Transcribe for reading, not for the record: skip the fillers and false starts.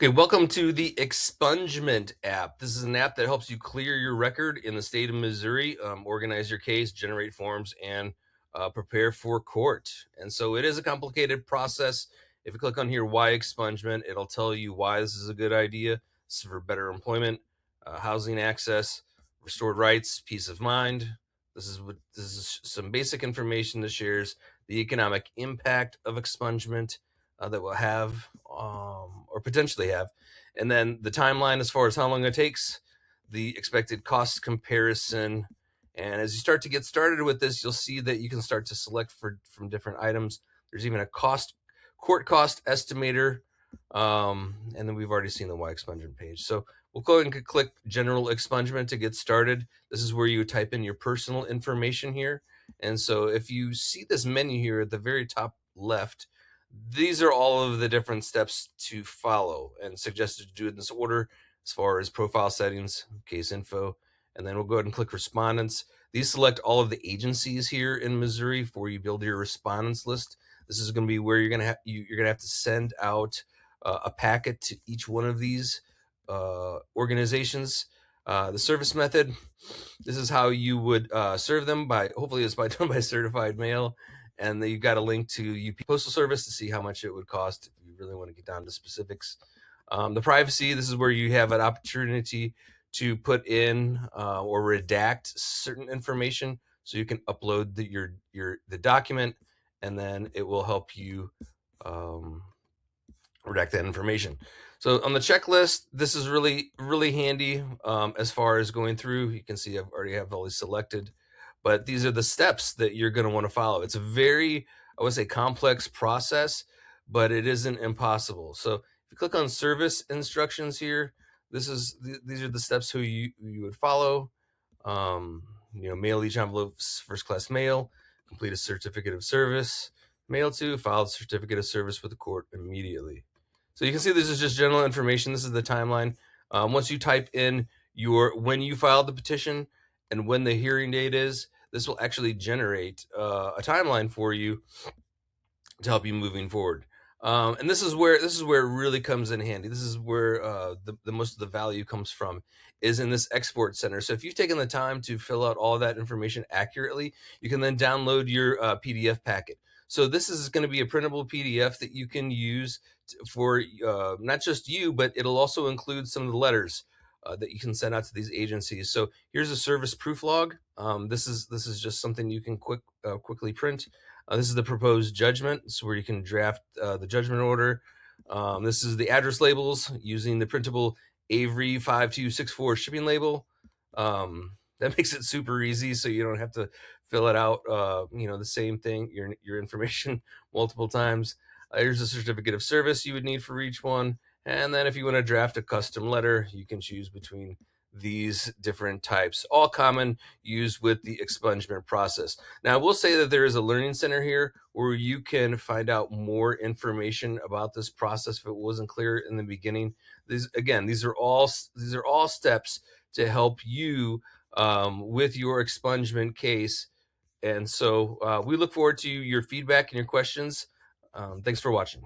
Okay, welcome to the Expungement App. This is an app that helps you clear your record in the state of Missouri, organize your case, generate forms, and prepare for court. And so it is a complicated process. If you click on here, why expungement, it'll tell you why this is a good idea. This is for better employment, housing access, restored rights, peace of mind. This is some basic information that shares the economic impact of expungement that will have or potentially have, and then the timeline as far as how long it takes, the expected cost comparison. And as you start to get started with this, you'll see that you can start to select from different items. There's even a court cost estimator, and then we've already seen the Y expungement page. So we'll go ahead and click general expungement to get started. This is where you type in your personal information here. And so if you see this menu here at the very top left, these are all of the different steps to follow and suggested to do in this order as far as profile settings, case info, and then we'll go ahead and click respondents. These select all of the agencies here in Missouri for you build your respondents list. This is going to be where you're going to have to send out a packet to each one of these organizations. The service method, this is how you would serve them hopefully it's done by certified mail. And then you've got a link to UP Postal Service to see how much it would cost if you really want to get down to specifics. The privacy, this is where you have an opportunity to put in or redact certain information, so you can upload the document, and then it will help you redact that information. So on the checklist, this is really, really handy as far as going through. You can see I've already have all these selected, but these are the steps that you're going to want to follow. It's a very, I would say, complex process, but it isn't impossible. So if you click on service instructions here, these are the steps who you would follow. Mail each envelope first class mail, complete a certificate of service, mail to, file a certificate of service with the court immediately. So you can see this is just general information. This is the timeline. Once you type in when you filed the petition and when the hearing date is, this will actually generate a timeline for you to help you moving forward. And this is where it really comes in handy. This is where the most of the value comes from, is in this export center. So if you've taken the time to fill out all of that information accurately, you can then download your PDF packet. So this is going to be a printable PDF that you can use for not just you, but it'll also include some of the letters that you can send out to these agencies. So here's a service proof log. This is just something you can quickly print. This is the proposed judgment. So where you can draft the judgment order. This is the address labels using the printable Avery 5264 shipping label. That makes it super easy, so you don't have to fill it out, the same thing, your information multiple times. Here's a certificate of service you would need for each one. And then if you want to draft a custom letter, you can choose between these different types, all common, used with the expungement process. Now, I will say that there is a learning center here where you can find out more information about this process if it wasn't clear in the beginning. These are all steps to help you with your expungement case. And so we look forward to your feedback and your questions. Thanks for watching.